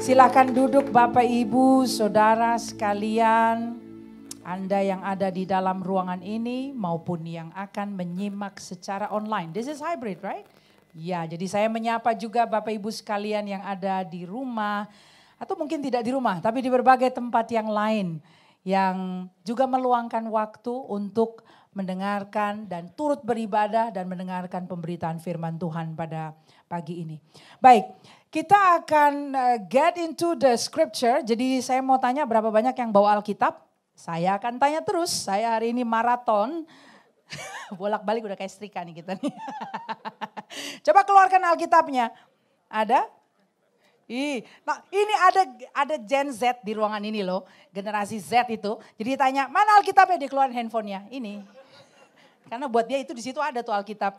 Silakan duduk Bapak Ibu, Saudara sekalian, Anda yang ada di dalam ruangan ini maupun yang akan menyimak secara online. This is hybrid, right? Ya, jadi saya menyapa juga Bapak Ibu sekalian yang ada di rumah, atau mungkin tidak di rumah, tapi di berbagai tempat yang lain, yang juga meluangkan waktu untuk mendengarkan dan turut beribadah dan mendengarkan pemberitaan firman Tuhan pada pagi ini. Baik. Kita akan get into the scripture, jadi saya mau tanya berapa banyak yang bawa Alkitab? Saya akan tanya terus, saya hari ini maraton, bolak-balik udah kayak setrika nih kita nih. Coba keluarkan Alkitabnya, ada? Nah ini ada Gen Z di ruangan ini loh, generasi Z itu, jadi tanya mana Alkitabnya, dikeluarin handphonenya, ini. Karena buat dia itu di situ ada tuh Alkitab.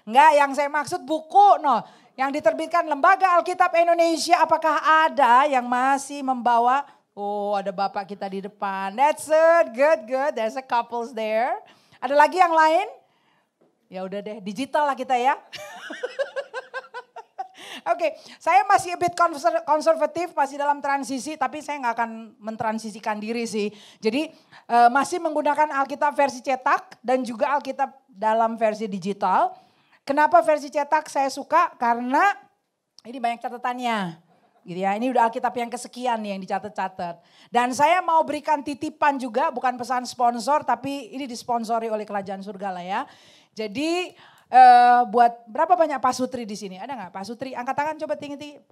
Enggak, yang saya maksud buku, yang diterbitkan Lembaga Alkitab Indonesia, apakah ada yang masih membawa? Oh, ada bapak kita di depan. That's it, good. There's a couples there. Ada lagi yang lain? Ya udah deh, digital lah kita ya. Oke, saya masih a bit konservatif, masih dalam transisi, tapi saya nggak akan mentransisikan diri sih. Jadi masih menggunakan Alkitab versi cetak dan juga Alkitab dalam versi digital. Kenapa versi cetak saya suka? Karena ini banyak catatannya, gitu ya. Ini udah Alkitab yang kesekian nih yang dicatat-catat. Dan saya mau berikan titipan juga, bukan pesan sponsor, tapi ini disponsori oleh Kerajaan Surga lah ya. Jadi buat berapa banyak Pak Sutri di sini? Ada nggak Pak Sutri? Angkat tangan coba tinggi-tinggi.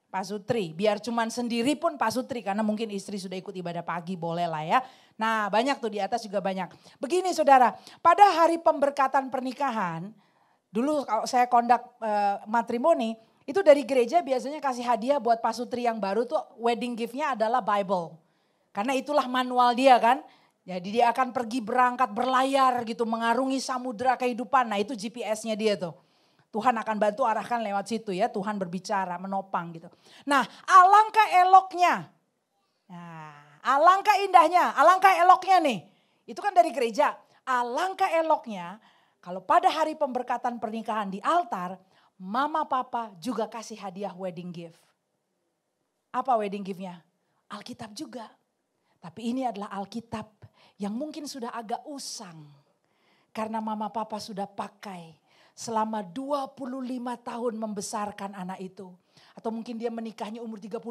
Pak Sutri, biar cuman sendiri pun Pak Sutri, karena mungkin istri sudah ikut ibadah pagi, boleh lah ya. Nah banyak tuh di atas juga banyak. Begini saudara, pada hari pemberkatan pernikahan, dulu kalau saya kondak matrimoni, itu dari gereja biasanya kasih hadiah buat Pak Sutri yang baru tuh wedding gift-nya adalah Bible. Karena itulah manual dia kan. Jadi dia akan pergi berangkat berlayar gitu, mengarungi samudera kehidupan. Nah itu GPS-nya dia tuh. Tuhan akan bantu arahkan lewat situ ya, Tuhan berbicara, menopang gitu. Nah alangkah eloknya, alangkah indahnya, alangkah eloknya nih. Itu kan dari gereja, alangkah eloknya kalau pada hari pemberkatan pernikahan di altar, mama papa juga kasih hadiah wedding gift. Apa wedding gift-nya? Alkitab juga. Tapi ini adalah Alkitab yang mungkin sudah agak usang. Karena mama papa sudah pakai selama 25 tahun membesarkan anak itu. Atau mungkin dia menikahnya umur 30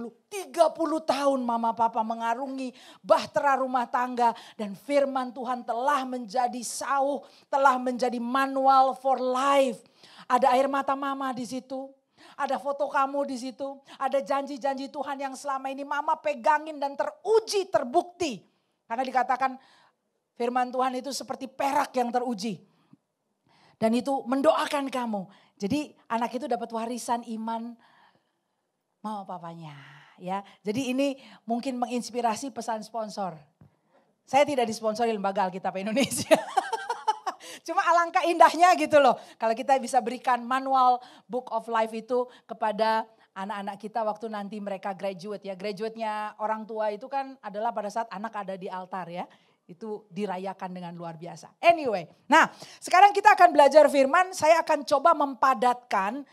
tahun mama papa mengarungi bahtera rumah tangga. Dan firman Tuhan telah menjadi sauh, telah menjadi manual for life. Ada air mata mama di situ. Ada foto kamu di situ. Ada janji-janji Tuhan yang selama ini mama pegangin dan teruji, terbukti. Karena dikatakan firman Tuhan itu seperti perak yang teruji. Dan itu mendoakan kamu. Jadi anak itu dapat warisan iman mama papanya. Ya, jadi ini mungkin menginspirasi pesan sponsor. Saya tidak disponsori Lembaga Alkitab Indonesia. Cuma alangkah indahnya gitu loh. Kalau kita bisa berikan manual Book of Life itu kepada anak-anak kita waktu nanti mereka graduate ya. Graduate-nya orang tua itu kan adalah pada saat anak ada di altar ya. Itu dirayakan dengan luar biasa. Anyway, nah sekarang kita akan belajar firman. Saya akan coba mempadatkan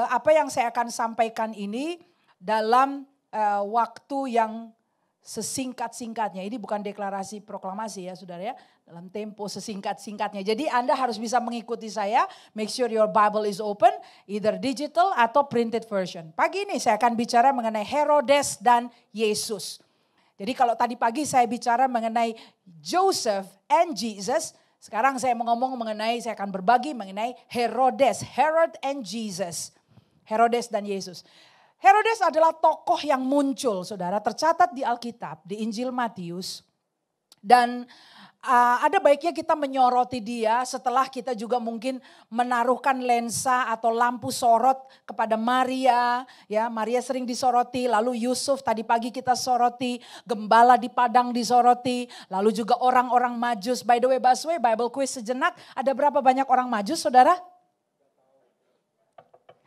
apa yang saya akan sampaikan ini dalam waktu yang sesingkat-singkatnya. Ini bukan deklarasi proklamasi ya saudara ya. Dalam tempo sesingkat-singkatnya. Jadi Anda harus bisa mengikuti saya. Make sure your Bible is open. Either digital atau printed version. Pagi ini saya akan bicara mengenai Herodes dan Yesus. Jadi kalau tadi pagi saya bicara mengenai Joseph and Jesus. Sekarang saya mau ngomong mengenai, saya akan berbagi mengenai Herodes. Herod and Jesus. Herodes dan Yesus. Herodes adalah tokoh yang muncul, saudara, tercatat di Alkitab, di Injil Matius. Dan ada baiknya kita menyoroti dia setelah kita juga mungkin menaruhkan lensa atau lampu sorot kepada Maria. Ya, Maria sering disoroti, lalu Yusuf tadi pagi kita soroti, gembala di padang disoroti, lalu juga orang-orang Majus. By the way, Baswe, Bible quiz sejenak, ada berapa banyak orang Majus, saudara?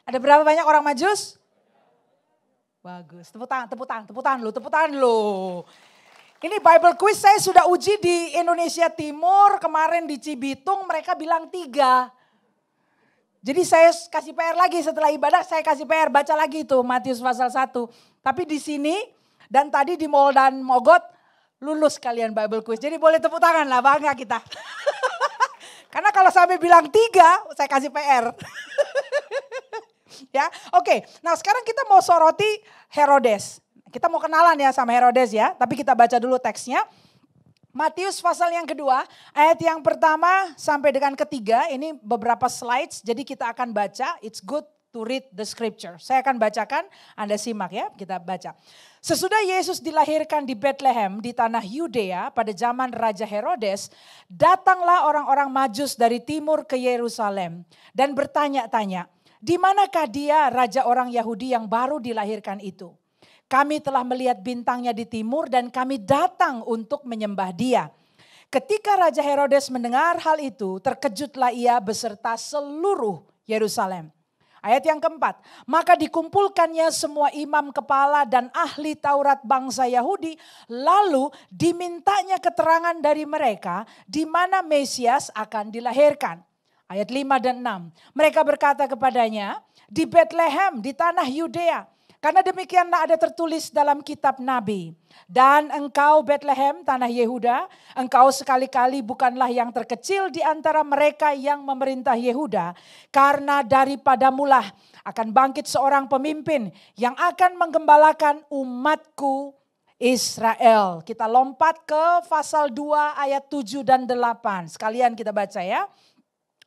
Ada berapa banyak orang Majus? Bagus, tepuk tangan lu. Ini Bible quiz saya sudah uji di Indonesia Timur, kemarin di Cibitung mereka bilang 3. Jadi saya kasih PR lagi setelah ibadah, saya kasih PR baca lagi itu Matius pasal 1. Tapi di sini dan tadi di Mall dan Mogot lulus kalian Bible quiz. Jadi boleh tepuk tangan lah, bangga kita. Karena kalau sampai bilang 3, saya kasih PR. Ya, oke. Nah sekarang kita mau soroti Herodes. Kita mau kenalan ya sama Herodes ya, tapi kita baca dulu teksnya. Matius pasal yang kedua, ayat yang pertama sampai dengan ketiga, ini beberapa slides, jadi kita akan baca, it's good to read the scripture. Saya akan bacakan, Anda simak ya, kita baca. Sesudah Yesus dilahirkan di Bethlehem di tanah Yudea pada zaman Raja Herodes, datanglah orang-orang Majus dari timur ke Yerusalem dan bertanya-tanya, di manakah dia raja orang Yahudi yang baru dilahirkan itu? Kami telah melihat bintangnya di timur dan kami datang untuk menyembah dia. Ketika Raja Herodes mendengar hal itu, terkejutlah ia beserta seluruh Yerusalem. Ayat yang keempat, maka dikumpulkannya semua imam kepala dan ahli Taurat bangsa Yahudi, lalu dimintanya keterangan dari mereka di mana Mesias akan dilahirkan. Ayat 5 dan 6, mereka berkata kepadanya, di Bethlehem di tanah Yudea. Karena demikianlah ada tertulis dalam kitab Nabi. Dan engkau Bethlehem tanah Yehuda, engkau sekali-kali bukanlah yang terkecil di antara mereka yang memerintah Yehuda. Karena daripadamulah akan bangkit seorang pemimpin yang akan menggembalakan umatku Israel. Kita lompat ke pasal 2 ayat 7 dan 8. Sekalian kita baca ya.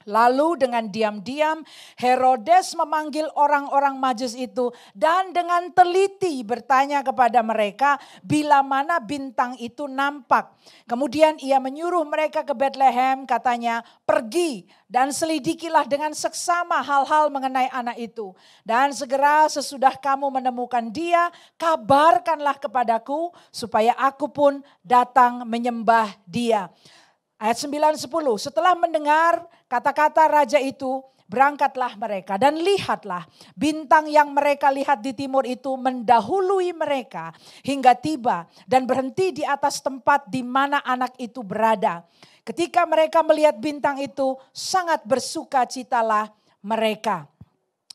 Lalu dengan diam-diam Herodes memanggil orang-orang Majus itu dan dengan teliti bertanya kepada mereka bila mana bintang itu nampak. Kemudian ia menyuruh mereka ke Bethlehem, katanya, pergi dan selidikilah dengan seksama hal-hal mengenai anak itu. Dan segera sesudah kamu menemukan dia, kabarkanlah kepadaku supaya aku pun datang menyembah dia. Ayat 9-10, setelah mendengar kata-kata raja itu, berangkatlah mereka dan lihatlah bintang yang mereka lihat di timur itu mendahului mereka hingga tiba dan berhenti di atas tempat di mana anak itu berada. Ketika mereka melihat bintang itu, sangat bersukacitalah mereka.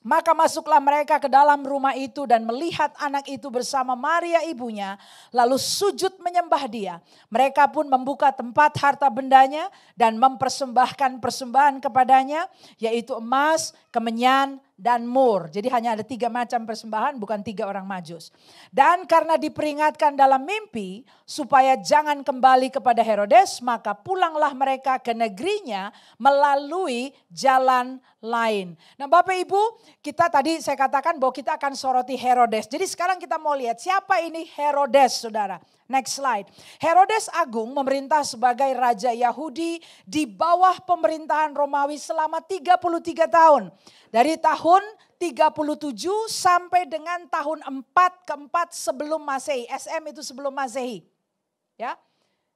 Maka masuklah mereka ke dalam rumah itu dan melihat anak itu bersama Maria ibunya, lalu sujud menyembah dia. Mereka pun membuka tempat harta bendanya dan mempersembahkan persembahan kepadanya, yaitu emas, kemenyan, dan mur. Jadi hanya ada 3 macam persembahan, bukan 3 orang Majus. Dan karena diperingatkan dalam mimpi supaya jangan kembali kepada Herodes, maka pulanglah mereka ke negerinya melalui jalan lain. Nah Bapak Ibu, kita tadi saya katakan bahwa kita akan soroti Herodes. Jadi sekarang kita mau lihat siapa ini Herodes, saudara. Next slide. Herodes Agung memerintah sebagai Raja Yahudi di bawah pemerintahan Romawi selama 33 tahun. Dari tahun 37 sampai dengan tahun 4 keempat sebelum Masehi. SM itu sebelum Masehi. Ya.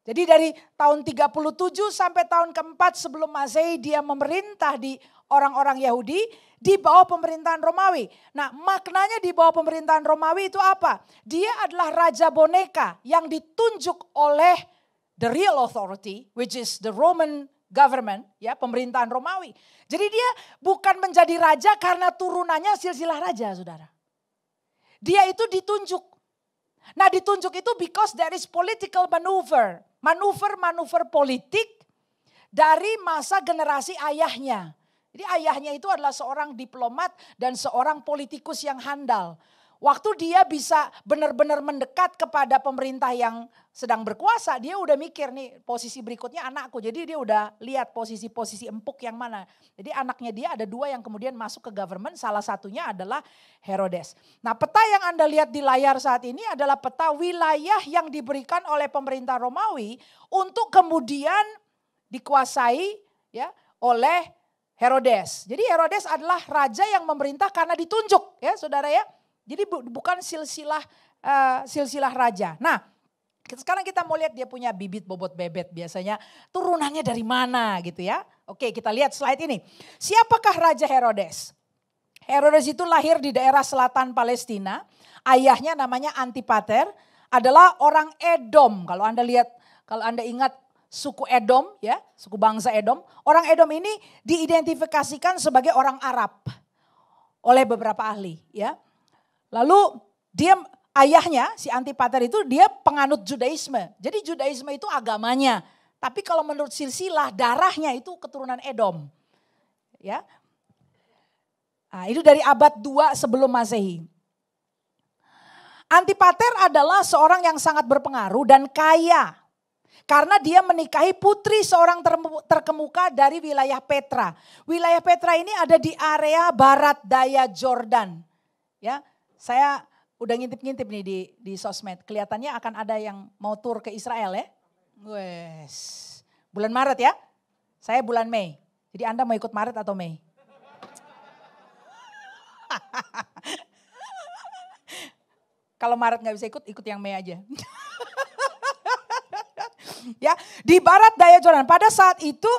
Jadi dari tahun 37 sampai tahun keempat sebelum Masehi dia memerintah di orang-orang Yahudi di bawah pemerintahan Romawi. Nah maknanya di bawah pemerintahan Romawi itu apa? Dia adalah raja boneka yang ditunjuk oleh the real authority, which is the Roman government, ya pemerintahan Romawi. Jadi dia bukan menjadi raja karena turunannya silsilah raja, saudara. Dia itu ditunjuk. Nah ditunjuk itu because there is political maneuver. Manuver-manuver politik dari masa generasi ayahnya. Jadi ayahnya itu adalah seorang diplomat dan seorang politikus yang handal. Waktu dia bisa benar-benar mendekat kepada pemerintah yang sedang berkuasa, dia udah mikir nih posisi berikutnya anakku. Jadi dia udah lihat posisi-posisi empuk yang mana. Jadi anaknya dia ada 2 yang kemudian masuk ke government, salah satunya adalah Herodes. Nah peta yang Anda lihat di layar saat ini adalah peta wilayah yang diberikan oleh pemerintah Romawi untuk kemudian dikuasai ya oleh Herodes. Jadi Herodes adalah raja yang memerintah karena ditunjuk ya saudara ya. Jadi bukan silsilah raja. Nah sekarang kita mau lihat dia punya bibit bobot bebet biasanya turunannya dari mana gitu ya. Oke kita lihat slide ini. Siapakah Raja Herodes? Herodes itu lahir di daerah selatan Palestina. Ayahnya namanya Antipater adalah orang Edom. Kalau Anda lihat, kalau Anda ingat suku Edom, ya, suku bangsa Edom. Orang Edom ini diidentifikasikan sebagai orang Arab oleh beberapa ahli, ya. Lalu dia ayahnya si Antipater itu dia penganut Judaisme. Jadi Judaisme itu agamanya, tapi kalau menurut silsilah darahnya itu keturunan Edom. Ya. Nah, itu dari abad 2 sebelum Masehi. Antipater adalah seorang yang sangat berpengaruh dan kaya. Karena dia menikahi putri seorang terkemuka dari wilayah Petra. Wilayah Petra ini ada di area barat daya Jordan. Ya, saya udah ngintip-ngintip nih di sosmed. Kelihatannya akan ada yang mau tur ke Israel ya. Wes. Bulan Maret ya. Saya bulan Mei. Jadi Anda mau ikut Maret atau Mei? Kalau Maret nggak bisa ikut yang Mei aja. Ya, di barat daya Jordan. Pada saat itu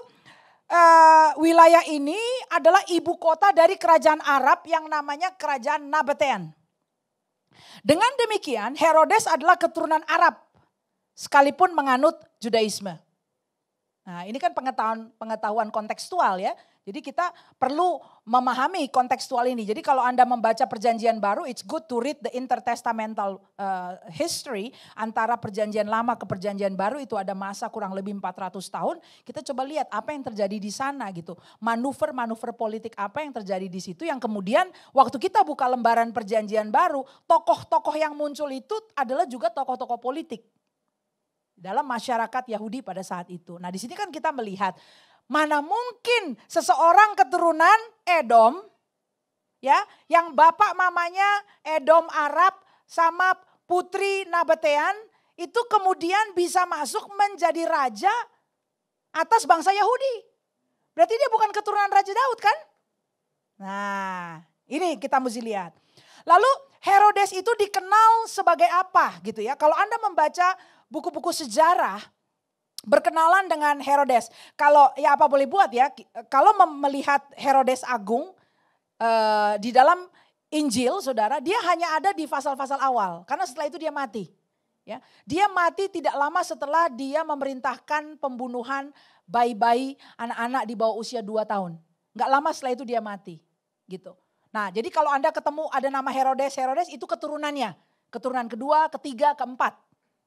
wilayah ini adalah ibu kota dari kerajaan Arab yang namanya kerajaan Nabatean. Dengan demikian Herodes adalah keturunan Arab sekalipun menganut Judaisme. Nah, ini kan pengetahuan kontekstual ya. Jadi kita perlu memahami kontekstual ini. Jadi kalau Anda membaca perjanjian baru, it's good to read the intertestamental history antara perjanjian lama ke perjanjian baru, itu ada masa kurang lebih 400 tahun. Kita coba lihat apa yang terjadi di sana gitu. Manuver-manuver politik apa yang terjadi di situ yang kemudian waktu kita buka lembaran perjanjian baru, tokoh-tokoh yang muncul itu adalah juga tokoh-tokoh politik dalam masyarakat Yahudi pada saat itu. Nah, di sini kan kita melihat mana mungkin seseorang keturunan Edom, ya, yang bapak mamanya Edom Arab sama putri Nabatean itu kemudian bisa masuk menjadi raja atas bangsa Yahudi. Berarti dia bukan keturunan Raja Daud kan? Nah, ini kita mesti lihat. Lalu Herodes itu dikenal sebagai apa gitu ya? Kalau Anda membaca buku-buku sejarah berkenalan dengan Herodes. Kalau ya apa boleh buat ya, kalau melihat Herodes Agung di dalam Injil saudara, dia hanya ada di pasal-pasal awal. Karena setelah itu dia mati. Ya, dia mati tidak lama setelah dia memerintahkan pembunuhan bayi-bayi anak-anak di bawah usia 2 tahun. Enggak lama setelah itu dia mati gitu. Nah jadi kalau Anda ketemu ada nama Herodes itu keturunannya. Keturunan kedua, ketiga, keempat.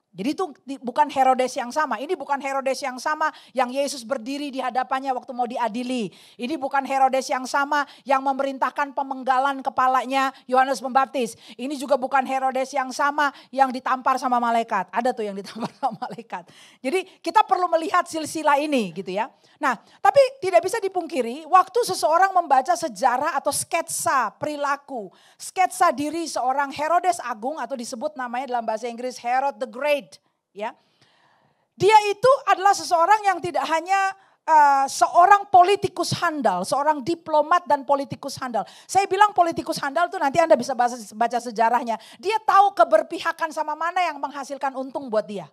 Jadi itu bukan Herodes yang sama. Ini bukan Herodes yang sama yang Yesus berdiri di hadapannya waktu mau diadili. Ini bukan Herodes yang sama yang memerintahkan pemenggalan kepalanya Yohanes Pembaptis. Ini juga bukan Herodes yang sama yang ditampar sama malaikat. Ada tuh yang ditampar sama malaikat. Jadi kita perlu melihat silsilah ini gitu ya. Nah, tapi tidak bisa dipungkiri waktu seseorang membaca sejarah atau sketsa perilaku, sketsa diri seorang Herodes Agung atau disebut namanya dalam bahasa Inggris Herod the Great. Ya, dia itu adalah seseorang yang tidak hanya seorang politikus handal, seorang diplomat dan politikus handal. Saya bilang politikus handal itu nanti Anda bisa baca sejarahnya. Dia tahu keberpihakan sama mana yang menghasilkan untung buat dia.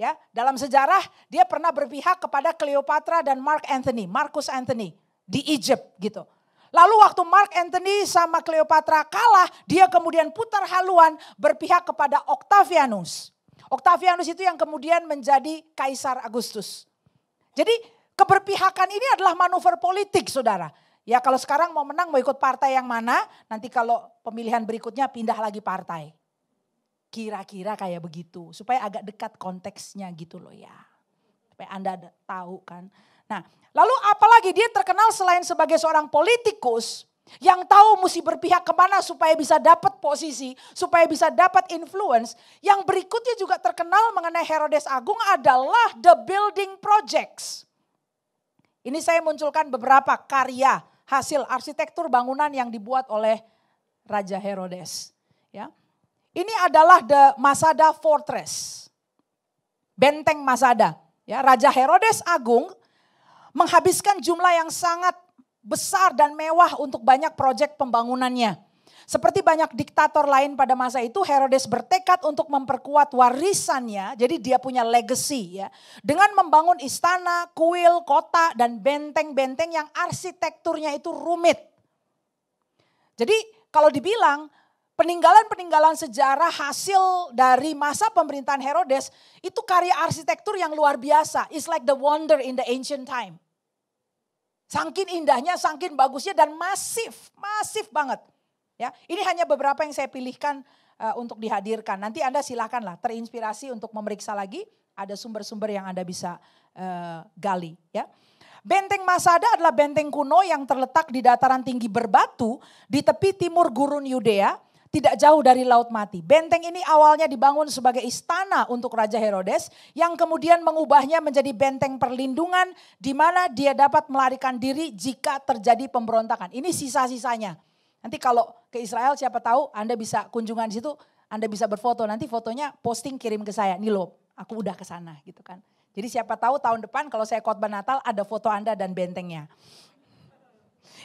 Ya, dalam sejarah dia pernah berpihak kepada Cleopatra dan Marcus Antony di Egypt gitu. Lalu waktu Mark Antony sama Cleopatra kalah, dia kemudian putar haluan berpihak kepada Octavianus. Octavianus itu yang kemudian menjadi Kaisar Agustus. Jadi keberpihakan ini adalah manuver politik saudara. Ya kalau sekarang mau menang mau ikut partai yang mana, nanti kalau pemilihan berikutnya pindah lagi partai. Kira-kira kayak begitu, supaya agak dekat konteksnya gitu loh ya. Supaya Anda tahu kan. Nah, lalu apalagi dia terkenal selain sebagai seorang politikus yang tahu mesti berpihak kemana supaya bisa dapat posisi, supaya bisa dapat influence. Yang berikutnya juga terkenal mengenai Herodes Agung adalah the building projects. Ini saya munculkan beberapa karya hasil arsitektur bangunan yang dibuat oleh Raja Herodes. Ya. Ini adalah the Masada Fortress, benteng Masada. Ya, Raja Herodes Agung menghabiskan jumlah yang sangat besar dan mewah untuk banyak proyek pembangunannya. Seperti banyak diktator lain pada masa itu, Herodes bertekad untuk memperkuat warisannya, jadi dia punya legacy ya. Dengan membangun istana, kuil, kota, dan benteng-benteng yang arsitekturnya itu rumit. Jadi kalau dibilang peninggalan-peninggalan sejarah hasil dari masa pemerintahan Herodes itu karya arsitektur yang luar biasa. It's like the wonder in the ancient time. Saking indahnya, saking bagusnya dan masif banget. Ya, ini hanya beberapa yang saya pilihkan untuk dihadirkan. Nanti Anda silakanlah terinspirasi untuk memeriksa lagi. Ada sumber-sumber yang Anda bisa gali. Ya. Benteng Masada adalah benteng kuno yang terletak di dataran tinggi berbatu di tepi timur gurun Yudea, tidak jauh dari Laut Mati. Benteng ini awalnya dibangun sebagai istana untuk Raja Herodes yang kemudian mengubahnya menjadi benteng perlindungan di mana dia dapat melarikan diri jika terjadi pemberontakan. Ini sisa-sisanya. Nanti kalau ke Israel siapa tahu Anda bisa kunjungan di situ, Anda bisa berfoto. Nanti fotonya posting kirim ke saya. Nih loh, aku udah ke sana gitu kan. Jadi siapa tahu tahun depan kalau saya khotbah Natal ada foto Anda dan bentengnya.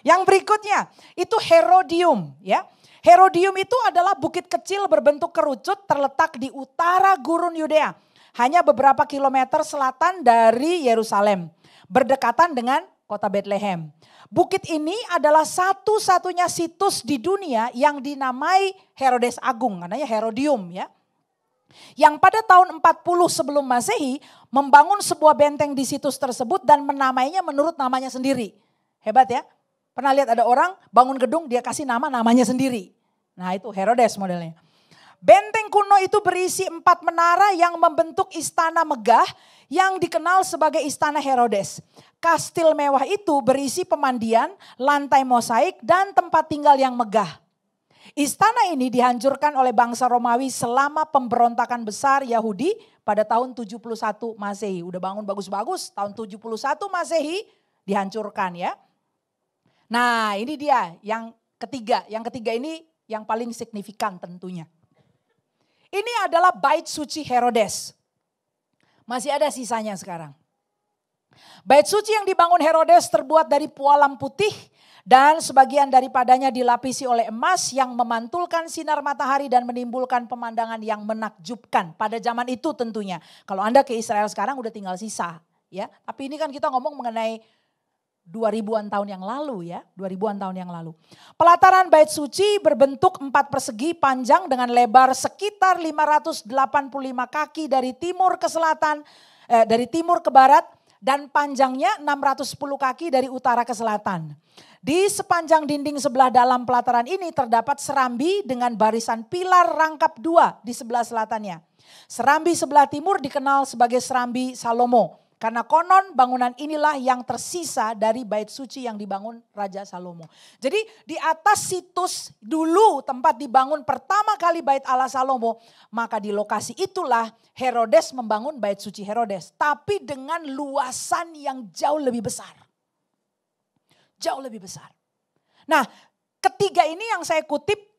Yang berikutnya itu Herodium ya. Herodium itu adalah bukit kecil berbentuk kerucut terletak di utara gurun Yudea. Hanya beberapa kilometer selatan dari Yerusalem. Berdekatan dengan kota Bethlehem. Bukit ini adalah satu-satunya situs di dunia yang dinamai Herodes Agung. Namanya Herodium ya. Yang pada tahun 40 sebelum Masehi membangun sebuah benteng di situs tersebut dan menamainya menurut namanya sendiri. Hebat ya. Pernah lihat ada orang bangun gedung dia kasih namanya sendiri. Nah itu Herodes modelnya. Benteng kuno itu berisi 4 menara yang membentuk istana megah yang dikenal sebagai istana Herodes. Kastil mewah itu berisi pemandian, lantai mosaik dan tempat tinggal yang megah. Istana ini dihancurkan oleh bangsa Romawi selama pemberontakan besar Yahudi pada tahun 71 Masehi. Udah bangun bagus-bagus, tahun 71 Masehi dihancurkan ya. Nah ini dia yang ketiga. Yang ketiga ini yang paling signifikan tentunya. Ini adalah bait suci Herodes. Masih ada sisanya sekarang. Bait suci yang dibangun Herodes terbuat dari pualam putih. Dan sebagian daripadanya dilapisi oleh emas yang memantulkan sinar matahari dan menimbulkan pemandangan yang menakjubkan. Pada zaman itu tentunya. Kalau Anda ke Israel sekarang udah tinggal sisa. Ya. Tapi ini kan kita ngomong mengenai 2000-an tahun yang lalu ya. 2000-an tahun yang lalu. Pelataran bait suci berbentuk 4 persegi panjang dengan lebar sekitar 585 kaki dari timur ke selatan. Dari timur ke barat. Dan panjangnya 610 kaki dari utara ke selatan. Di sepanjang dinding sebelah dalam pelataran ini terdapat serambi dengan barisan pilar rangkap 2 di sebelah selatannya. Serambi sebelah timur dikenal sebagai serambi Salomo. Karena konon bangunan inilah yang tersisa dari bait suci yang dibangun Raja Salomo. Jadi di atas situs dulu tempat dibangun pertama kali bait Allah Salomo. Maka di lokasi itulah Herodes membangun bait suci Herodes. Tapi dengan luasan yang jauh lebih besar. Jauh lebih besar. Nah ketiga ini yang saya kutip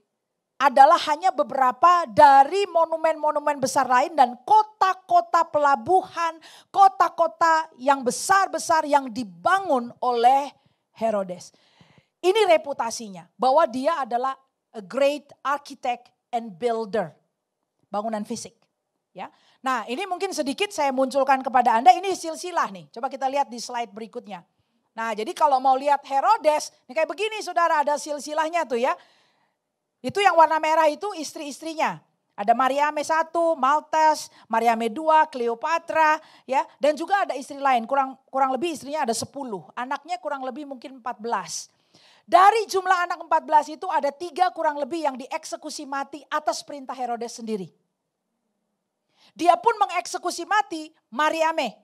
adalah hanya beberapa dari monumen-monumen besar lain dan kota-kota pelabuhan, kota-kota yang besar-besar yang dibangun oleh Herodes. Ini reputasinya bahwa dia adalah a great architect and builder. Bangunan fisik. Ya. Nah ini mungkin sedikit saya munculkan kepada Anda, ini silsilah nih. Coba kita lihat di slide berikutnya. Nah jadi kalau mau lihat Herodes, ini kayak begini saudara, ada silsilahnya tuh ya. Itu yang warna merah itu istri-istrinya. Ada Mariame 1, Maltes, Mariame 2, Cleopatra. Ya, dan juga ada istri lain, kurang lebih istrinya ada 10. Anaknya kurang lebih mungkin 14. Dari jumlah anak 14 itu ada 3 kurang lebih yang dieksekusi mati atas perintah Herodes sendiri. Dia pun mengeksekusi mati Mariame.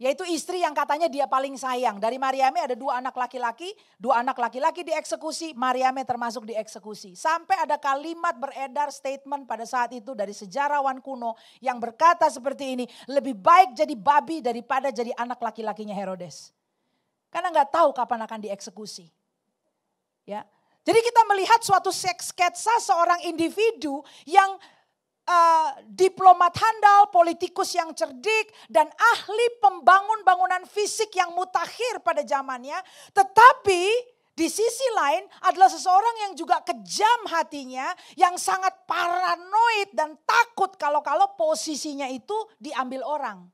Yaitu istri yang katanya dia paling sayang. Dari Mariame ada 2 anak laki-laki. 2 anak laki-laki dieksekusi, Mariame termasuk dieksekusi. Sampai ada kalimat beredar statement pada saat itu dari sejarawan kuno yang berkata seperti ini. Lebih baik jadi babi daripada jadi anak laki-lakinya Herodes. Karena gak tahu kapan akan dieksekusi. Ya. Jadi kita melihat suatu sketsa seorang individu yang diplomat handal, politikus yang cerdik, dan ahli pembangun bangunan fisik yang mutakhir pada zamannya. Tetapi di sisi lain adalah seseorang yang juga kejam hatinya, yang sangat paranoid dan takut kalau posisinya itu diambil orang.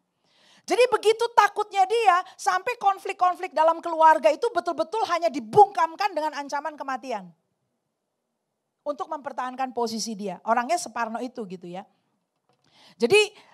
Jadi begitu takutnya dia sampai konflik-konflik dalam keluarga itu betul-betul hanya dibungkamkan dengan ancaman kematian. untuk mempertahankan posisi dia. Orangnya separno itu gitu ya. Jadi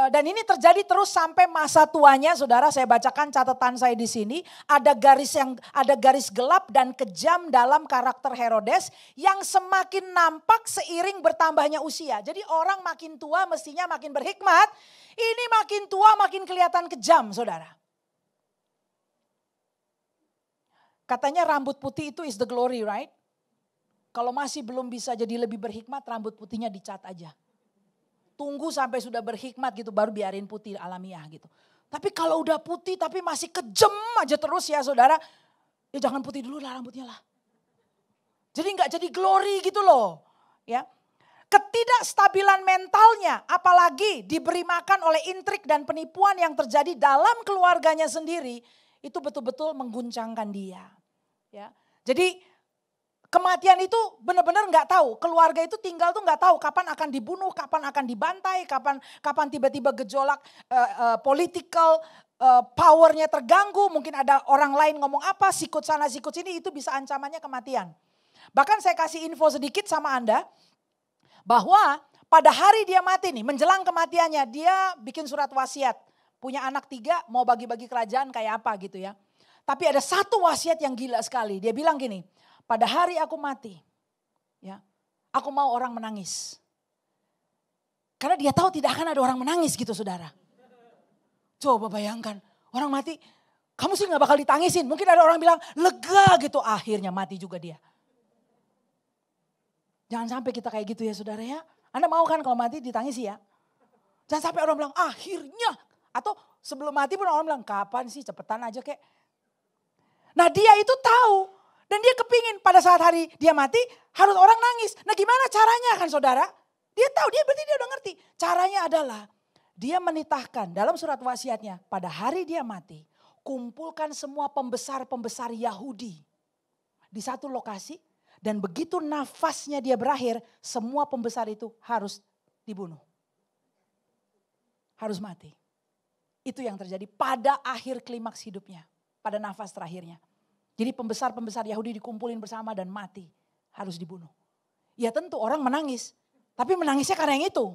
dan ini terjadi terus sampai masa tuanya, saudara. Saya bacakan catatan saya di sini. Ada garis gelap dan kejam dalam karakter Herodes yang semakin nampak seiring bertambahnya usia. Jadi orang makin tua mestinya makin berhikmat. Ini makin tua makin kelihatan kejam, saudara. Katanya rambut putih itu is the glory, right? Kalau masih belum bisa jadi lebih berhikmat, rambut putihnya dicat aja. Tunggu sampai sudah berhikmat gitu baru biarin putih alamiah gitu. Tapi kalau udah putih tapi masih kejam aja terus ya saudara. Ya jangan putih dulu lah rambutnya lah. Jadi gak jadi glory gitu loh. Ya. Ketidakstabilan mentalnya apalagi diberi makan oleh intrik dan penipuan yang terjadi dalam keluarganya sendiri. Itu betul-betul mengguncangkan dia. Ya. Jadi kematian itu benar-benar nggak tahu. Keluarga itu tinggal tuh nggak tahu kapan akan dibunuh, kapan akan dibantai, kapan tiba-tiba gejolak political powernya terganggu. Mungkin ada orang lain ngomong apa, sikut sana sikut sini, itu bisa ancamannya kematian. Bahkan saya kasih info sedikit sama Anda bahwa pada hari dia mati nih, menjelang kematiannya dia bikin surat wasiat. Punya anak 3 mau bagi-bagi kerajaan kayak apa gitu ya. Tapi ada satu wasiat yang gila sekali. Dia bilang gini, pada hari aku mati, ya, aku mau orang menangis. Karena dia tahu tidak akan ada orang menangis gitu saudara. Coba bayangkan, orang mati, kamu sih gak bakal ditangisin. Mungkin ada orang bilang, lega gitu, akhirnya mati juga dia. Jangan sampai kita kayak gitu ya saudara ya. Anda mau kan kalau mati ditangisi ya. Jangan sampai orang bilang, akhirnya. Atau sebelum mati pun orang bilang, kapan sih cepetan aja kek. Nah dia itu tahu. Dan dia kepingin pada saat hari dia mati harus orang nangis. Nah gimana caranya kan saudara? Dia tahu, berarti dia udah ngerti. Caranya adalah dia menitahkan dalam surat wasiatnya. Pada hari dia mati, kumpulkan semua pembesar-pembesar Yahudi di satu lokasi. Dan begitu nafasnya dia berakhir, semua pembesar itu harus dibunuh. Harus mati. Itu yang terjadi pada akhir klimaks hidupnya. Pada nafas terakhirnya. Jadi pembesar-pembesar Yahudi dikumpulin bersama dan mati. Harus dibunuh. Ya tentu orang menangis. Tapi menangisnya karena yang itu.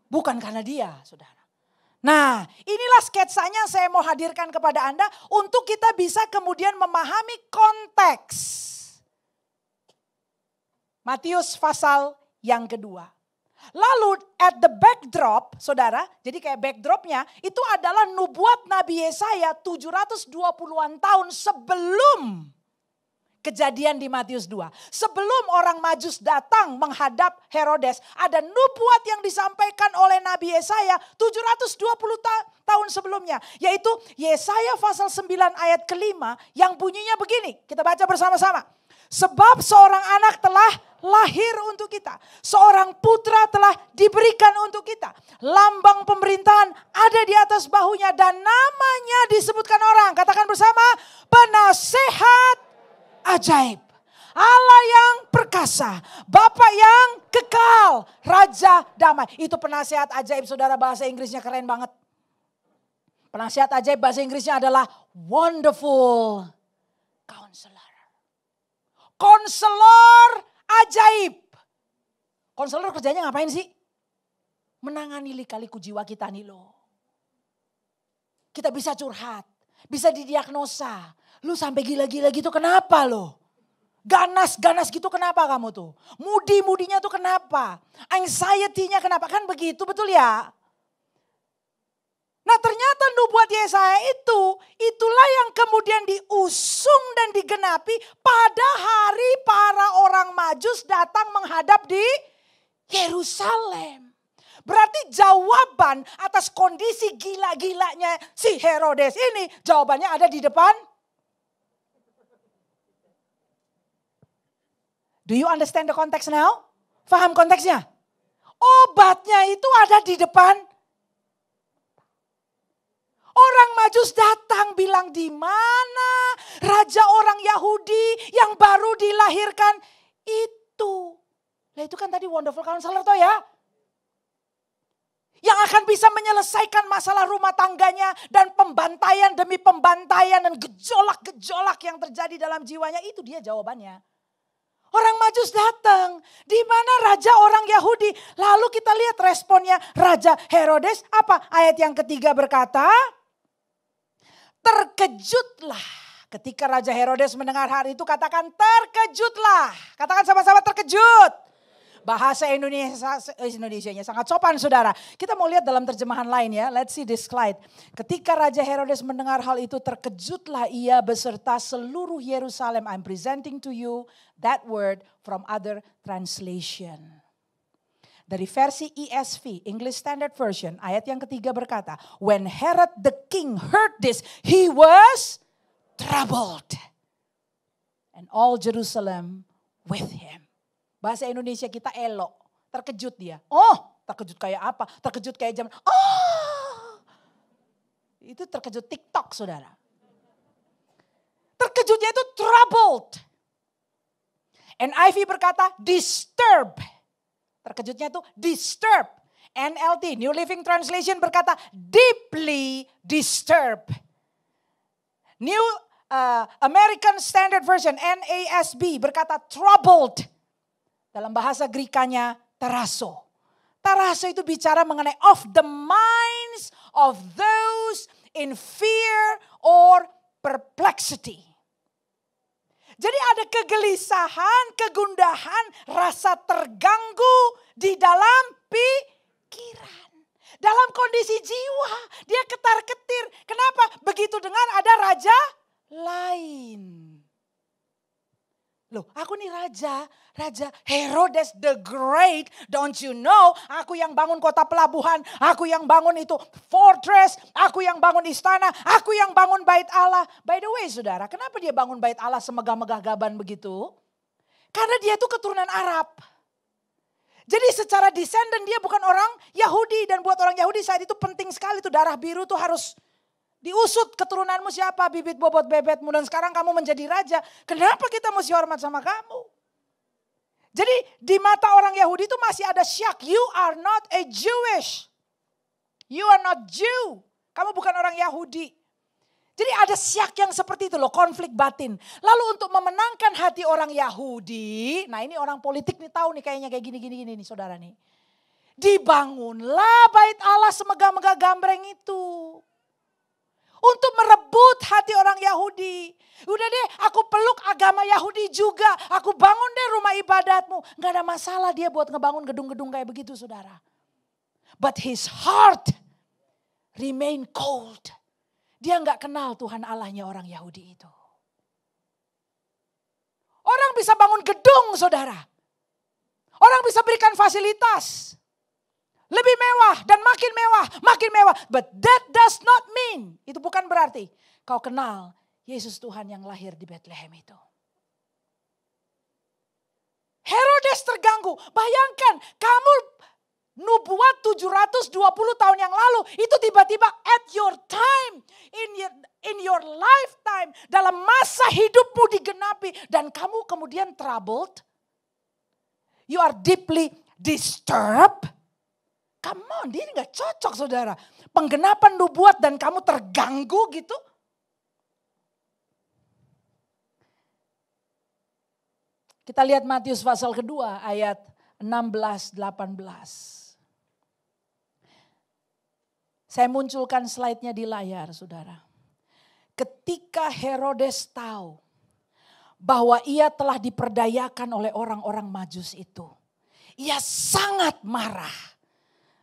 Bukan karena dia, saudara. Nah inilah sketsanya saya mau hadirkan kepada Anda. Untuk kita bisa kemudian memahami konteks. Matius pasal yang kedua. Lalu at the backdrop, saudara, jadi kayak backdropnya itu adalah nubuat Nabi Yesaya 720-an tahun sebelum kejadian di Matius 2. Sebelum orang Majus datang menghadap Herodes, ada nubuat yang disampaikan oleh Nabi Yesaya 720 tahun sebelumnya. Yaitu Yesaya pasal 9 ayat kelima yang bunyinya begini, kita baca bersama-sama. Sebab seorang anak telah lahir untuk kita. Seorang putra telah diberikan untuk kita. Lambang pemerintahan ada di atas bahunya dan namanya disebutkan orang. Katakan bersama, penasehat ajaib. Allah yang perkasa, Bapa yang kekal, Raja damai. Itu penasehat ajaib saudara, bahasa Inggrisnya keren banget. Penasehat ajaib bahasa Inggrisnya adalah Wonderful Counselor. Konselor ajaib. Konselor kerjanya ngapain sih? Menangani lika-liku jiwa kita nih loh. Kita bisa curhat, bisa didiagnosa. Lu sampai gila-gila gitu kenapa lo? Ganas-ganas gitu kenapa kamu tuh? Mudi-mudinya tuh kenapa? Anxiety-nya kenapa? Kan begitu betul ya? Nah ternyata nubuat Yesaya itulah yang kemudian diusung dan digenapi pada hari para orang Majus datang menghadap di Yerusalem. Berarti jawaban atas kondisi gila-gilanya si Herodes ini, jawabannya ada di depan. Do you understand the context now? Faham konteksnya? Obatnya itu ada di depan. Orang Majus datang bilang, di mana raja orang Yahudi yang baru dilahirkan itu. Nah itu kan tadi Wonderful Counselor toh ya. Yang akan bisa menyelesaikan masalah rumah tangganya dan pembantaian demi pembantaian dan gejolak-gejolak yang terjadi dalam jiwanya. Itu dia jawabannya. Orang Majus datang. Di mana raja orang Yahudi. Lalu kita lihat responnya Raja Herodes. Apa? Ayat yang ketiga berkata, terkejutlah. Ketika Raja Herodes mendengar hal itu, katakan terkejutlah. Katakan sama-sama terkejut. Bahasa Indonesianya sangat sopan saudara. Kita mau lihat dalam terjemahan lain ya. Let's see this slide. Ketika Raja Herodes mendengar hal itu, terkejutlah ia beserta seluruh Yerusalem. I'm presenting to you that word from other translation. Dari versi ESV, English Standard Version, ayat yang ketiga berkata, when Herod the king heard this, he was troubled. And all Jerusalem with him. Bahasa Indonesia kita elok, terkejut dia. Oh, terkejut kayak apa? Terkejut kayak zaman, itu terkejut TikTok saudara. Terkejutnya itu troubled. NIV berkata disturb. Terkejutnya itu disturb. NLT, New Living Translation berkata deeply disturb. New American Standard Version, NASB berkata troubled. Dalam bahasa Grekanya taraso. Taraso itu bicara mengenai of the minds of those in fear or perplexity. Jadi ada kegelisahan, kegundahan, rasa terganggu di dalam pikiran. Dalam kondisi jiwa, dia ketar-ketir. Kenapa? Begitu dengar ada raja lain. Loh, aku nih raja Herodes the Great, don't you know? Aku yang bangun kota pelabuhan, aku yang bangun itu fortress, aku yang bangun istana, aku yang bangun bait Allah. By the way saudara, kenapa dia bangun bait Allah semegah-megah gaban begitu? Karena dia tuh keturunan Arab. Jadi secara descendant dia bukan orang Yahudi, dan buat orang Yahudi saat itu penting sekali tuh darah biru tuh harus diusut. Keturunanmu siapa, bibit bobot bebetmu, dan sekarang kamu menjadi raja. Kenapa kita mesti hormat sama kamu? Jadi di mata orang Yahudi itu masih ada syak. You are not a Jewish. You are not Jew. Kamu bukan orang Yahudi. Jadi ada syak yang seperti itu loh, konflik batin. Lalu untuk memenangkan hati orang Yahudi, nah ini orang politik nih tahu nih kayaknya kayak gini nih saudara nih. Dibangunlah bait Allah semegah-megah gambreng itu. Untuk merebut hati orang Yahudi. Udah deh, aku peluk agama Yahudi juga. Aku bangun deh rumah ibadatmu. Gak ada masalah dia buat ngebangun gedung-gedung kayak begitu saudara. But his heart remain cold. Dia gak kenal Tuhan Allahnya orang Yahudi itu. Orang bisa bangun gedung saudara. Orang bisa berikan fasilitas. Lebih mewah dan makin mewah. But that does not mean, itu bukan berarti kau kenal Yesus Tuhan yang lahir di Bethlehem itu. Herodes terganggu. Bayangkan kamu nubuat 720 tahun yang lalu. Itu tiba-tiba at your time, in your lifetime, dalam masa hidupmu digenapi. Dan kamu kemudian troubled. You are deeply disturbed. Come on, dia gak cocok saudara. Penggenapan nubuat dan kamu terganggu gitu. Kita lihat Matius pasal kedua ayat 16-18. Saya munculkan slide-nya di layar saudara. Ketika Herodes tahu bahwa ia telah diperdayakan oleh orang-orang Majus itu. Ia sangat marah.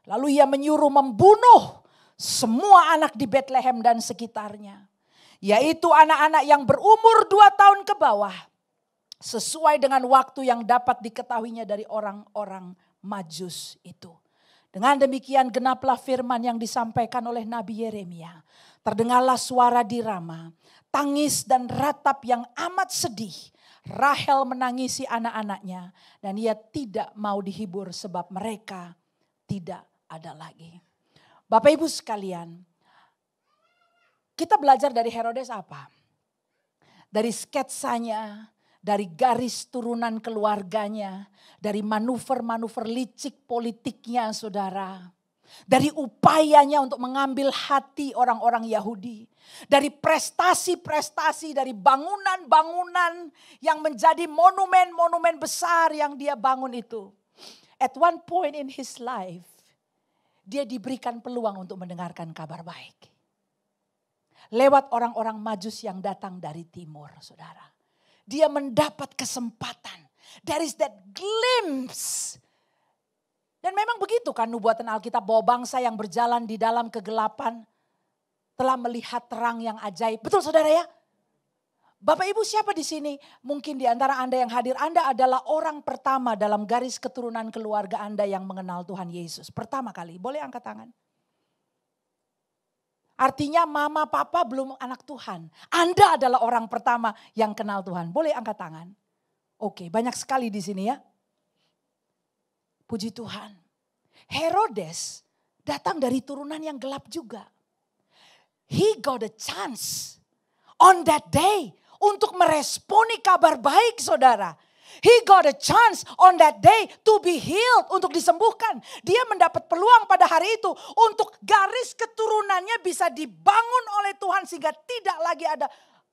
Lalu ia menyuruh membunuh semua anak di Bethlehem dan sekitarnya. Yaitu anak-anak yang berumur 2 tahun ke bawah. Sesuai dengan waktu yang dapat diketahuinya dari orang-orang Majus itu. Dengan demikian genaplah firman yang disampaikan oleh Nabi Yeremia. Terdengarlah suara di Rama, tangis dan ratap yang amat sedih. Rahel menangisi anak-anaknya dan ia tidak mau dihibur sebab mereka tidak ada lagi. Bapak Ibu sekalian, kita belajar dari Herodes apa? Dari sketsanya, dari garis turunan keluarganya, dari manuver-manuver licik politiknya saudara. Dari upayanya untuk mengambil hati orang-orang Yahudi. Dari prestasi-prestasi, dari bangunan-bangunan yang menjadi monumen-monumen besar yang dia bangun itu. At one point in his life, dia diberikan peluang untuk mendengarkan kabar baik. Lewat orang-orang Majus yang datang dari timur, saudara. Dia mendapat kesempatan. There is that glimpse. Dan memang begitu kan nubuatan Alkitab bahwa bangsa yang berjalan di dalam kegelapan telah melihat terang yang ajaib. Betul saudara ya? Bapak Ibu siapa di sini? Mungkin di antara Anda yang hadir, Anda adalah orang pertama dalam garis keturunan keluarga Anda yang mengenal Tuhan Yesus. Pertama kali, boleh angkat tangan? Artinya mama papa belum anak Tuhan. Anda adalah orang pertama yang kenal Tuhan. Boleh angkat tangan? Oke, banyak sekali di sini ya. Puji Tuhan. Herodes datang dari turunan yang gelap juga. He got a chance on that day untuk meresponi kabar baik saudara. He got a chance on that day to be healed, untuk disembuhkan. Dia mendapat peluang pada hari itu untuk garis keturunannya bisa dibangun oleh Tuhan sehingga tidak lagi ada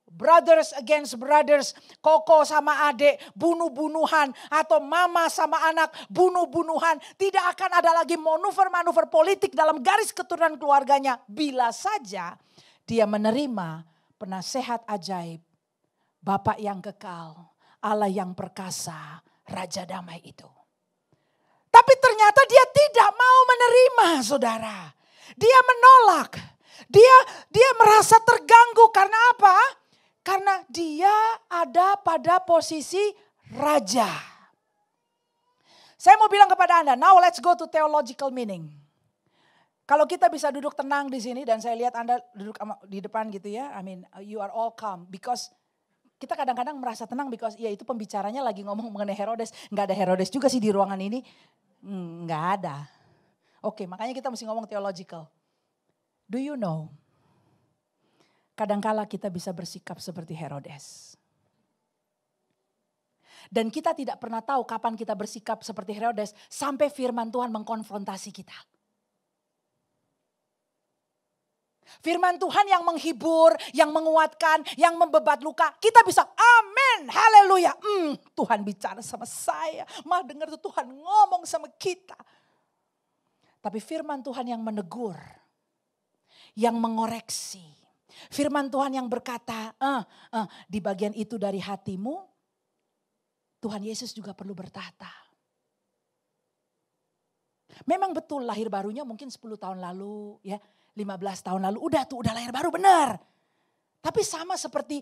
brothers against brothers, koko sama adik, bunuh-bunuhan, atau mama sama anak, bunuh-bunuhan. Tidak akan ada lagi manuver-manuver politik dalam garis keturunan keluarganya. Bila saja dia menerima penasehat ajaib, Bapa yang kekal, Allah yang perkasa, Raja damai itu. Tapi ternyata dia tidak mau menerima saudara. Dia menolak. Dia merasa terganggu karena apa? Karena dia ada pada posisi raja. Saya mau bilang kepada Anda, now let's go to theological meaning. Kalau kita bisa duduk tenang di sini dan saya lihat Anda duduk di depan gitu ya. I mean you are all calm because kita kadang-kadang merasa tenang because ya itu pembicaranya lagi ngomong mengenai Herodes. Nggak ada Herodes juga sih di ruangan ini. Nggak ada. Oke, makanya kita mesti ngomong theological. Do you know? Kadangkala kita bisa bersikap seperti Herodes. Dan kita tidak pernah tahu kapan kita bersikap seperti Herodes sampai firman Tuhan mengkonfrontasi kita. Firman Tuhan yang menghibur, yang menguatkan, yang membebat luka. Kita bisa amin, haleluya. Tuhan bicara sama saya. Mah dengar tuh Tuhan ngomong sama kita. Tapi firman Tuhan yang menegur, yang mengoreksi. Firman Tuhan yang berkata, di bagian itu dari hatimu, Tuhan Yesus juga perlu bertata. Memang betul lahir barunya mungkin 10 tahun lalu ya. 15 tahun lalu udah lahir baru benar. Tapi sama seperti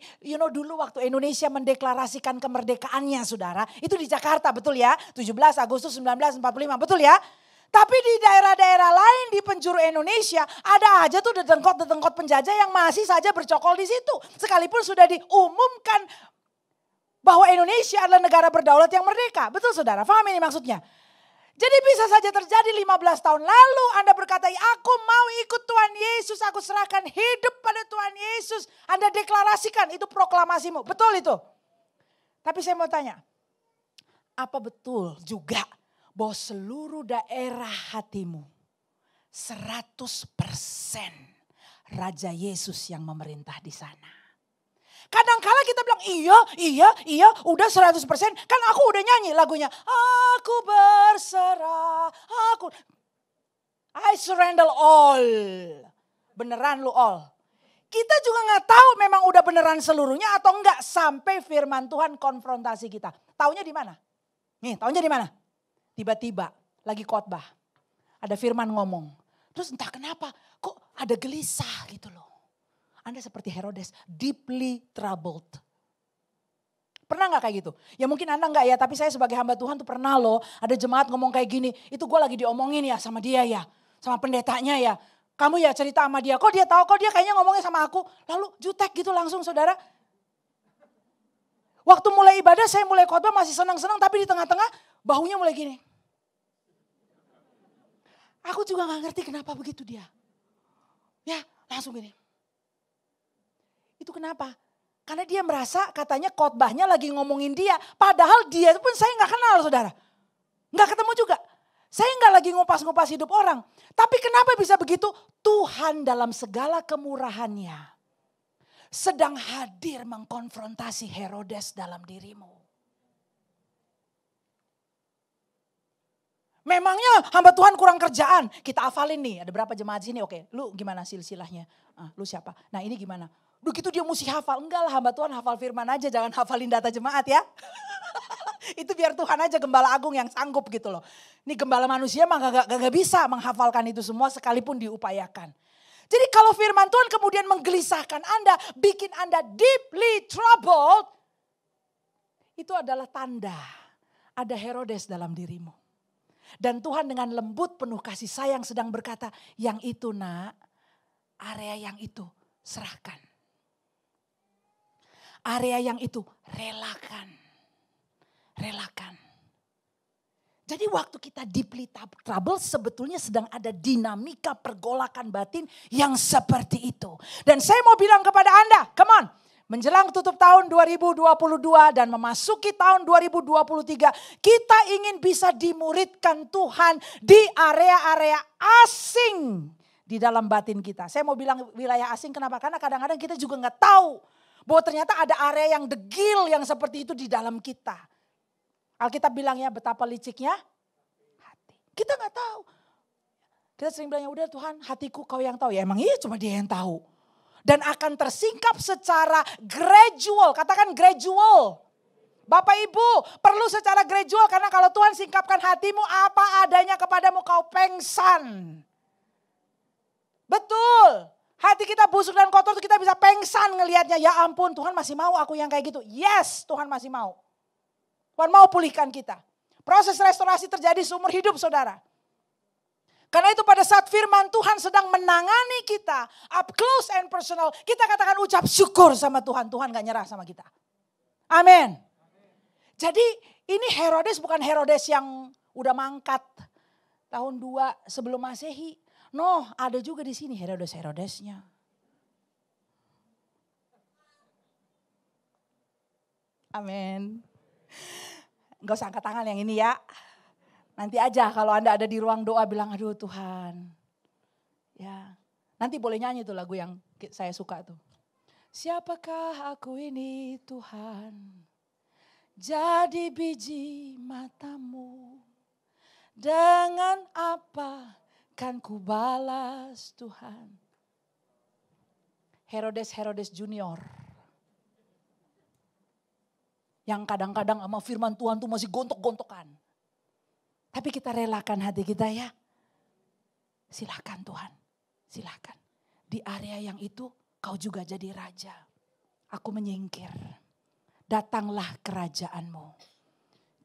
dulu waktu Indonesia mendeklarasikan kemerdekaannya saudara. Itu di Jakarta betul ya. 17 Agustus 1945 betul ya. Tapi di daerah-daerah lain di penjuru Indonesia ada aja tuh dedengkot-dedengkot penjajah yang masih saja bercokol di situ. Sekalipun sudah diumumkan bahwa Indonesia adalah negara berdaulat yang merdeka. Betul saudara, paham ini maksudnya? Jadi bisa saja terjadi 15 tahun lalu Anda berkata, aku mau ikut Tuhan Yesus, aku serahkan hidup pada Tuhan Yesus. Anda deklarasikan, itu proklamasimu, betul itu. Tapi saya mau tanya, apa betul juga bahwa seluruh daerah hatimu 100% Raja Yesus yang memerintah di sana? Kadang-kala kita bilang iya udah 100%. Kan aku udah nyanyi lagunya. Aku berserah, I surrender all. Beneran lu all. Kita juga gak tahu memang udah beneran seluruhnya atau enggak. Sampai firman Tuhan konfrontasi kita. Taunya di mana? Nih taunya di mana? Tiba-tiba lagi khotbah. Ada firman ngomong. Terus entah kenapa kok ada gelisah gitu loh. Anda seperti Herodes, deeply troubled. Pernah gak kayak gitu? Ya mungkin Anda gak ya, tapi saya sebagai hamba Tuhan tuh pernah loh. Ada jemaat ngomong kayak gini, itu gue lagi diomongin ya sama dia ya. Sama pendetanya ya. Kamu ya cerita sama dia, kok dia tahu, kok dia kayaknya ngomongnya sama aku. Lalu jutek gitu langsung saudara. Waktu mulai ibadah saya mulai khotbah masih senang-senang, tapi di tengah-tengah bahunya mulai gini. Aku juga gak ngerti kenapa begitu dia. Ya langsung gini. Itu kenapa? Karena dia merasa katanya khotbahnya lagi ngomongin dia. Padahal dia pun saya gak kenal saudara. Gak ketemu juga. Saya gak lagi lagi ngupas-ngupas hidup orang. Tapi kenapa bisa begitu? Tuhan dalam segala kemurahannya sedang hadir mengkonfrontasi Herodes dalam dirimu. Memangnya hamba Tuhan kurang kerjaan. Kita hafalin nih, ada berapa jemaat sini? Oke, lu gimana silsilahnya? Lu siapa? Nah ini gimana? Begitu dia mesti hafal. Enggak lah, hamba Tuhan hafal firman aja, jangan hafalin data jemaat ya. Itu biar Tuhan aja gembala agung yang sanggup gitu loh. Ini gembala manusia mah gak bisa menghafalkan itu semua sekalipun diupayakan. Jadi kalau firman Tuhan kemudian menggelisahkan Anda, bikin Anda deeply troubled, itu adalah tanda ada Herodes dalam dirimu. Dan Tuhan dengan lembut penuh kasih sayang sedang berkata, yang itu nak, area yang itu serahkan. Area yang itu relakan. Relakan. Jadi waktu kita deeply trouble sebetulnya sedang ada dinamika pergolakan batin yang seperti itu. Dan saya mau bilang kepada Anda, come on. Menjelang tutup tahun 2022 dan memasuki tahun 2023, kita ingin bisa dimuridkan Tuhan di area-area asing di dalam batin kita. Saya mau bilang wilayah asing kenapa? Karena kadang-kadang kita juga nggak tahu bahwa ternyata ada area yang degil yang seperti itu di dalam kita. Alkitab bilangnya betapa liciknya hati. Kita nggak tahu. Kita sering bilang ya udah Tuhan hatiku kau yang tahu. Ya emang iya cuma dia yang tahu. Dan akan tersingkap secara gradual. Katakan gradual. Bapak Ibu perlu secara gradual. Karena kalau Tuhan singkapkan hatimu apa adanya kepadamu kau pengsan. Betul. Hati kita busuk dan kotor kita bisa pengsan ngelihatnya. Ya ampun Tuhan masih mau aku yang kayak gitu. Yes Tuhan masih mau. Tuhan mau pulihkan kita. Proses restorasi terjadi seumur hidup saudara. Karena itu pada saat firman Tuhan sedang menangani kita up close and personal. Kita katakan ucap syukur sama Tuhan. Tuhan gak nyerah sama kita. Amin. Jadi ini Herodes bukan Herodes yang udah mangkat tahun 2 sebelum Masehi. No, ada juga di sini Herodesnya. Amin. Gak usah angkat tangan yang ini ya. Nanti aja kalau Anda ada di ruang doa bilang aduh Tuhan. Ya, nanti boleh nyanyi tuh lagu yang saya suka tuh. Siapakah aku ini Tuhan? Jadi biji matamu. Dengan apa kan ku balas Tuhan? Herodes Junior. Yang kadang-kadang sama firman Tuhan tuh masih gontok-gontokan. Tapi kita relakan hati kita ya. Silakan Tuhan, silakan. Di area yang itu kau juga jadi raja. Aku menyingkir. Datanglah kerajaanmu.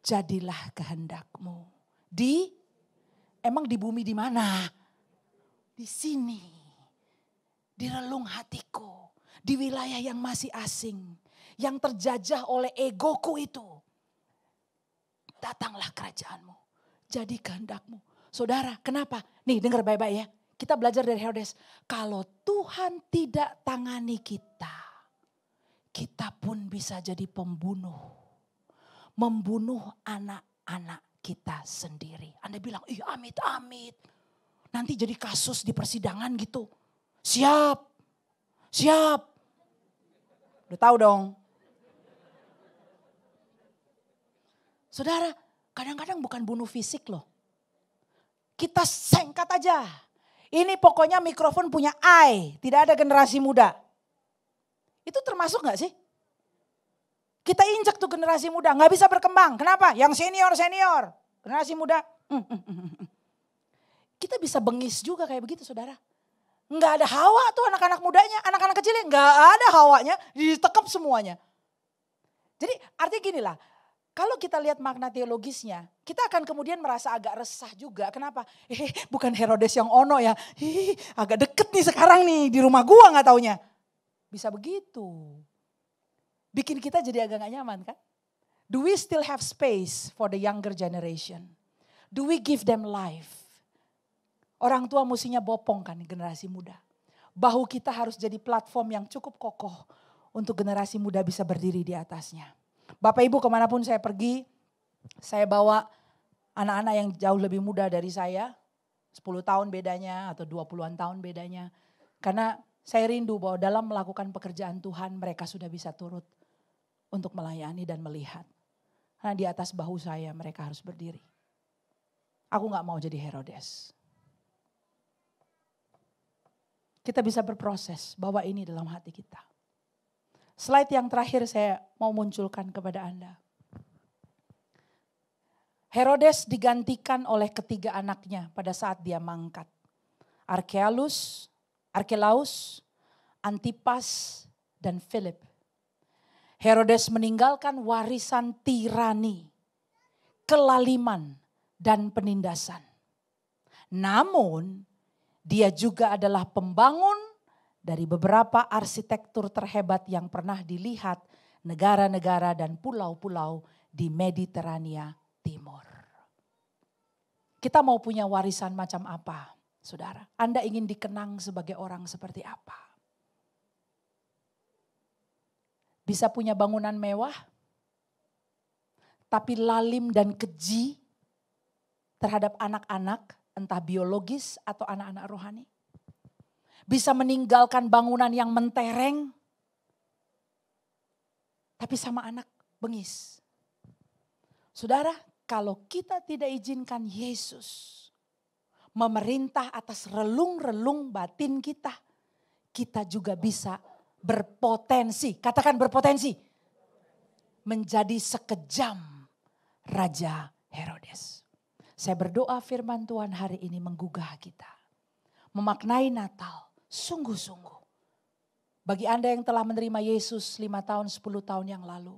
Jadilah kehendakmu. Emang di bumi di mana? Di sini. Di relung hatiku. Di wilayah yang masih asing. Yang terjajah oleh egoku itu. Datanglah kerajaanmu. Jadi kehendakmu. Saudara, kenapa? Nih dengar baik-baik ya. Kita belajar dari Herodes. Kalau Tuhan tidak tangani kita. Kita pun bisa jadi pembunuh. Membunuh anak-anak kita sendiri. Anda bilang, ih amit-amit. Nanti jadi kasus di persidangan gitu. Siap. Udah tahu dong. Saudara, kadang-kadang bukan bunuh fisik loh. Kita sengkat aja. Ini pokoknya mikrofon punya I. Tidak ada generasi muda. Itu termasuk gak sih? Kita injak tuh generasi muda. Gak bisa berkembang. Kenapa? Yang senior. Generasi muda. Kita bisa bengis juga kayak begitu saudara. Gak ada hawa tuh anak-anak mudanya. Anak-anak kecilnya gak ada hawanya. Ditekep semuanya. Jadi artinya gini lah. Kalau kita lihat makna teologisnya, kita akan kemudian merasa agak resah juga. Kenapa? Bukan Herodes yang ono ya. Agak deket nih sekarang nih di rumah gua gak taunya. Bisa begitu. Bikin kita jadi agak gak nyaman kan? Do we still have space for the younger generation? Do we give them life? Orang tua mestinya bopong kan generasi muda. Bahu kita harus jadi platform yang cukup kokoh untuk generasi muda bisa berdiri di atasnya. Bapak Ibu kemanapun saya pergi, saya bawa anak-anak yang jauh lebih muda dari saya, 10 tahun bedanya atau 20-an tahun bedanya. Karena saya rindu bahwa dalam melakukan pekerjaan Tuhan mereka sudah bisa turut untuk melayani dan melihat. Karena di atas bahu saya mereka harus berdiri. Aku gak mau jadi Herodes. Kita bisa berproses bawa ini dalam hati kita. Slide yang terakhir saya mau munculkan kepada Anda. Herodes digantikan oleh ketiga anaknya pada saat dia mangkat. Arkelaus, Antipas, dan Philip. Herodes meninggalkan warisan tirani, kelaliman, dan penindasan. Namun, dia juga adalah pembangun dari beberapa arsitektur terhebat yang pernah dilihat negara-negara dan pulau-pulau di Mediterania Timur. Kita mau punya warisan macam apa, saudara? Anda ingin dikenang sebagai orang seperti apa? Bisa punya bangunan mewah, tapi lalim dan keji terhadap anak-anak, entah biologis atau anak-anak rohani. Bisa meninggalkan bangunan yang mentereng, tapi sama anak bengis. Saudara, kalau kita tidak izinkan Yesus memerintah atas relung-relung batin kita, kita juga bisa berpotensi, katakan berpotensi, menjadi sekejam Raja Herodes. Saya berdoa firman Tuhan hari ini menggugah kita. Memaknai Natal sungguh-sungguh. Bagi Anda yang telah menerima Yesus 5 tahun, 10 tahun yang lalu.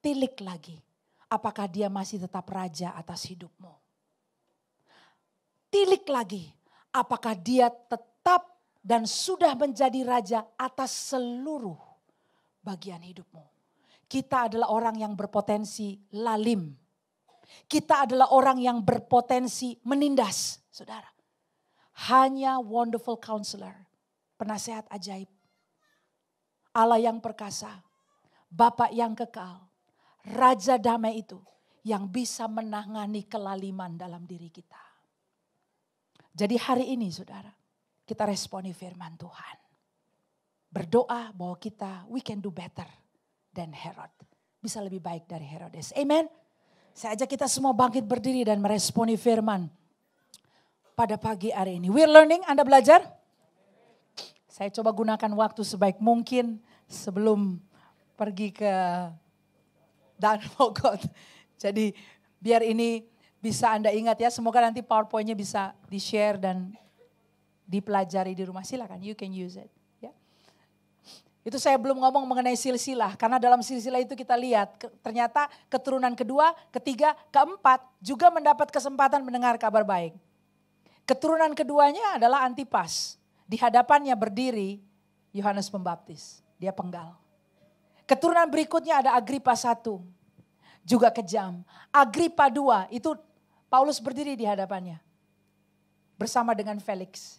Tilik lagi. Apakah dia masih tetap raja atas hidupmu? Tilik lagi. Apakah dia tetap dan sudah menjadi raja atas seluruh bagian hidupmu? Kita adalah orang yang berpotensi lalim. Kita adalah orang yang berpotensi menindas, saudara. Hanya wonderful counselor, penasehat ajaib, Allah yang perkasa, Bapa yang kekal, Raja damai itu yang bisa menangani kelaliman dalam diri kita. Jadi hari ini saudara, kita responi firman Tuhan. Berdoa bahwa we can do better than Herod. Bisa lebih baik dari Herodes. Amen. Saya ajak kita semua bangkit berdiri dan meresponi firman pada pagi hari ini. We're learning, Anda belajar? Saya coba gunakan waktu sebaik mungkin sebelum pergi ke Dan Mogot. Jadi biar ini bisa Anda ingat ya, semoga nanti PowerPoint-nya bisa di-share dan dipelajari di rumah. Silakan, you can use it. Itu saya belum ngomong mengenai silsilah, karena dalam silsilah itu kita lihat ternyata keturunan kedua, ketiga, keempat juga mendapat kesempatan mendengar kabar baik. Keturunan keduanya adalah Antipas, di hadapannya berdiri Yohanes Pembaptis, dia penggal. Keturunan berikutnya ada Agripa I, juga kejam. Agripa II, itu Paulus berdiri di hadapannya, bersama dengan Felix.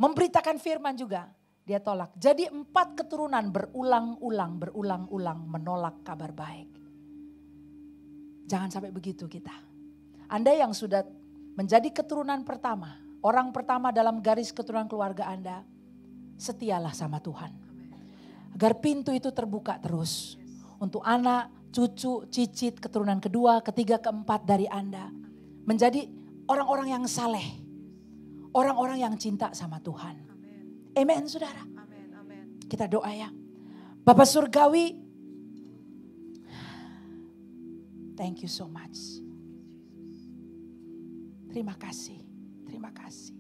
Memberitakan firman juga. Dia tolak. Jadi 4 keturunan berulang-ulang menolak kabar baik. Jangan sampai begitu kita. Anda yang sudah menjadi keturunan pertama, orang pertama dalam garis keturunan keluarga Anda, setialah sama Tuhan. Agar pintu itu terbuka terus. Untuk anak, cucu, cicit, keturunan kedua, ketiga, keempat dari Anda. Menjadi orang-orang yang saleh. Orang-orang yang cinta sama Tuhan. Amen, saudara. Amin, amin. Kita doa ya. Bapa Surgawi, thank you so much. Terima kasih, terima kasih.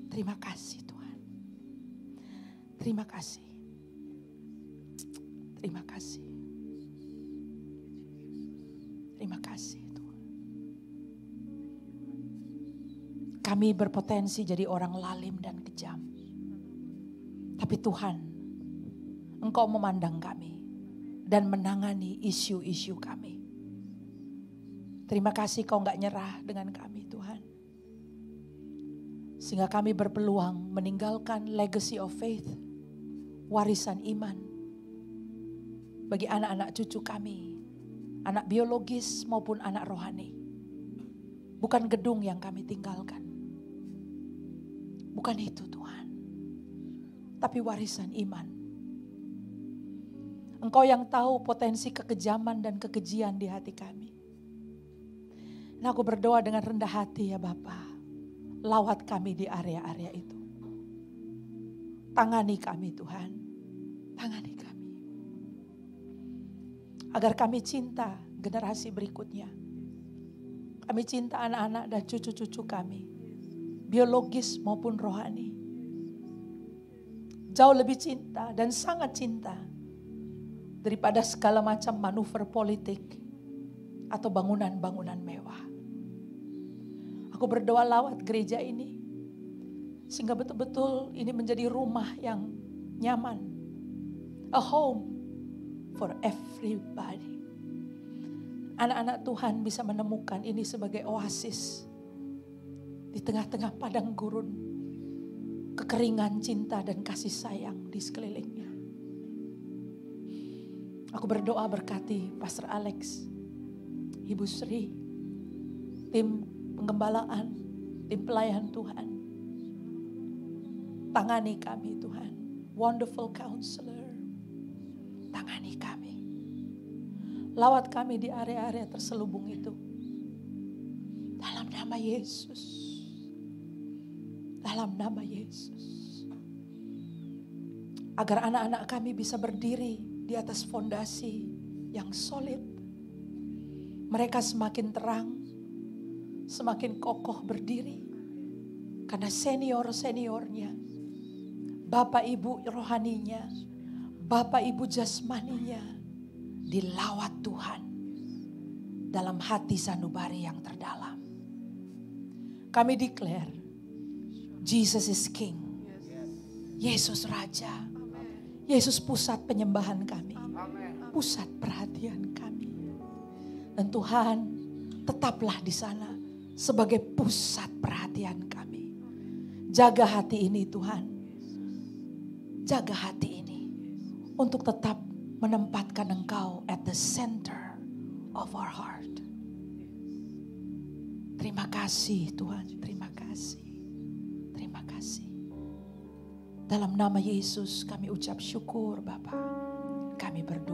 Terima kasih Tuhan. Terima kasih. Terima kasih. Terima kasih Tuhan. Kami berpotensi jadi orang lalim dan kejam. Tapi Tuhan, Engkau memandang kami dan menangani isu-isu kami. Terima kasih Kau gak nyerah dengan kami Tuhan. Sehingga kami berpeluang meninggalkan legacy of faith, warisan iman bagi anak-anak cucu kami anak biologis maupun anak rohani. Bukan gedung yang kami tinggalkan. Bukan itu Tuhan. Tapi warisan iman. Engkau yang tahu potensi kekejaman dan kekejian di hati kami. Dan aku berdoa dengan rendah hati ya Bapa. Lawat kami di area-area itu. Tangani kami Tuhan. Tangani kami. Agar kami cinta generasi berikutnya. Kami cinta anak-anak dan cucu-cucu kami. Biologis maupun rohani. Jauh lebih cinta dan sangat cinta. Daripada segala macam manuver politik. Atau bangunan-bangunan mewah. Aku berdoa lawat gereja ini. Sehingga betul-betul ini menjadi rumah yang nyaman. A home for everybody. Anak-anak Tuhan bisa menemukan ini sebagai oasis. Di tengah-tengah padang gurun. Kekeringan cinta dan kasih sayang di sekelilingnya. Aku berdoa berkati Pastor Alex. Ibu Sri. Tim penggembalaan. Tim pelayan Tuhan. Tangani kami Tuhan. Wonderful Counselor. Tangani kami. Lawat kami di area-area terselubung itu. Dalam nama Yesus. Dalam nama Yesus. Agar anak-anak kami bisa berdiri di atas fondasi yang solid. Mereka semakin terang. Semakin kokoh berdiri. Karena senior-seniornya. Bapak ibu rohaninya. Bapak ibu jasmaninya. Dilawat Tuhan. Dalam hati sanubari yang terdalam. Kami declare. Jesus is King. Yesus Raja. Yesus pusat penyembahan kami. Pusat perhatian kami. Dan Tuhan tetaplah di sana. Sebagai pusat perhatian kami. Jaga hati ini Tuhan. Jaga hati ini. Untuk tetap menempatkan Engkau at the center of our heart. Terima kasih Tuhan. Terima kasih. Terima kasih. Dalam nama Yesus kami ucap syukur Bapa. Kami berdoa.